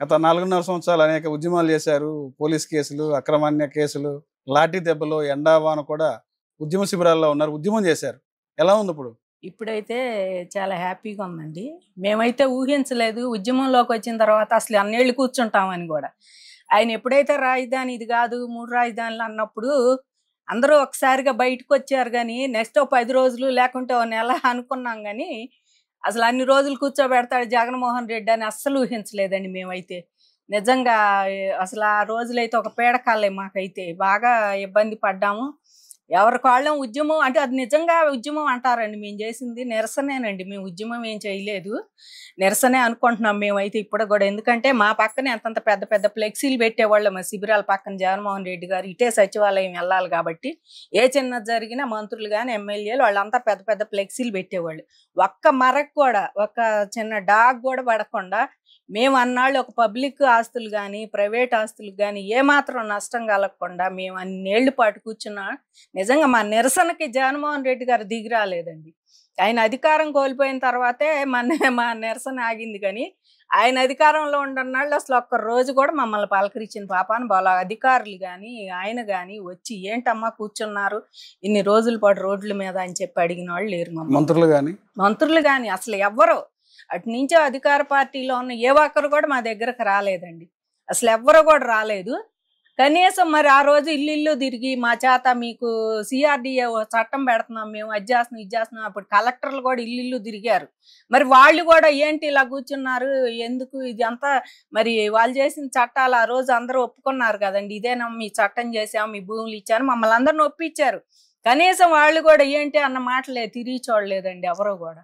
గత 4.5 సంవత్సరాలు అనేక ఉద్యమాలు చేశారు. పోలీస్ కేసులు, అక్రమాన్య కేసులు, లాఠీ దెబ్బలు, ఎండా వాన కూడా ఉద్యమ శిబిరాల్లో ఉన్నారు. ఉద్యమం చేశారు. ఎలా ఉందిప్పుడు? ఇప్పుడైతే చాలా హ్యాపీగా ఉందండి. మేమైతే ఊహించలేదు ఉద్యమంలోకి వచ్చిన తర్వాత అసలు అన్నేళ్ళు కూర్చుంటామని కూడా. ఆయన ఎప్పుడైతే రాజధాని ఇది కాదు 3 రాజధానులు అన్నప్పుడు అందరూ ఒకసారిగా బయటకు వచ్చారు కానీ నెక్స్ట్ 10 రోజులు లేకుంటే ఓ నెల అనుకున్నాం కానీ అసలు అన్ని రోజులు కూర్చోబెడతాడు జగన్మోహన్ రెడ్డి అని అస్సలు ఊహించలేదండి మేమైతే. నిజంగా అసలు ఆ రోజులైతే ఒక పీడకాలే మాకైతే. బాగా ఇబ్బంది పడ్డాము. ఎవరికి వాళ్ళం ఉద్యమం అంటే అది నిజంగా ఉద్యమం అంటారండి. మేము చేసింది నిరసనేనండి. మేము ఉద్యమం ఏం చేయలేదు. నిరసనే అనుకుంటున్నాం మేమైతే ఇప్పుడు కూడా. ఎందుకంటే మా పక్కనే అంతంత పెద్ద పెద్ద ఫ్లెక్సీలు పెట్టేవాళ్ళం. మా శిబిరాల పక్కన జగన్మోహన్ రెడ్డి గారు ఇటే సచివాలయం వెళ్ళాలి కాబట్టి ఏ చిన్నది జరిగినా మంత్రులు కానీ ఎమ్మెల్యేలు వాళ్ళంతా పెద్ద పెద్ద ఫ్లెక్సీలు పెట్టేవాళ్ళు. ఒక్క మరకు కూడా ఒక్క చిన్న డాగ్ కూడా పడకుండా మేము అన్నాళ్ళు ఒక పబ్లిక్ ఆస్తులు కానీ ప్రైవేట్ ఆస్తులకు కానీ ఏమాత్రం నష్టం కలగకుండా మేము అన్నేళ్ల పాటు కూర్చున్నా. నిజంగా మా నిరసనకి జగన్మోహన్ రెడ్డి గారు దిగి రాలేదండి. ఆయన అధికారం కోల్పోయిన తర్వాతే మా నిరసన ఆగింది కానీ ఆయన అధికారంలో ఉండన్నాళ్ళు అసలు ఒక్క రోజు కూడా మమ్మల్ని పలకరించిన పాపాను వాళ్ళ అధికారులు కానీ ఆయన కానీ వచ్చి ఏంటమ్మా కూర్చున్నారు ఇన్ని రోజుల పాటు రోడ్ల మీద అని చెప్పి అడిగిన వాళ్ళు లేరు. మంత్రులు కానీ అసలు ఎవ్వరు అటు నుంచో అధికార పార్టీలో ఉన్న ఏ ఒక్కరు కూడా మా దగ్గరకు రాలేదండి. అసలు ఎవ్వరు కూడా రాలేదు. కనీసం మరి ఆ రోజు ఇల్లు తిరిగి మా చేత మీకు సిఆర్డిఏ చట్టం పెడుతున్నాం మేము అది చేస్తున్నాం ఇది చేస్తున్నాం. అప్పుడు కలెక్టర్లు కూడా ఇల్లు తిరిగారు. మరి వాళ్ళు కూడా ఏంటి ఇలా కూర్చున్నారు ఎందుకు ఇది అంతా మరి వాళ్ళు చేసిన చట్టాలు ఆ రోజు అందరూ ఒప్పుకున్నారు కదండి. ఇదేనా మీ చట్టం చేసాం మీ భూములు ఇచ్చాను మమ్మల్ని అందరిని ఒప్పించారు. కనీసం వాళ్ళు కూడా ఏంటి అన్న మాటలే తిరిగి చూడలేదండి ఎవరో కూడా.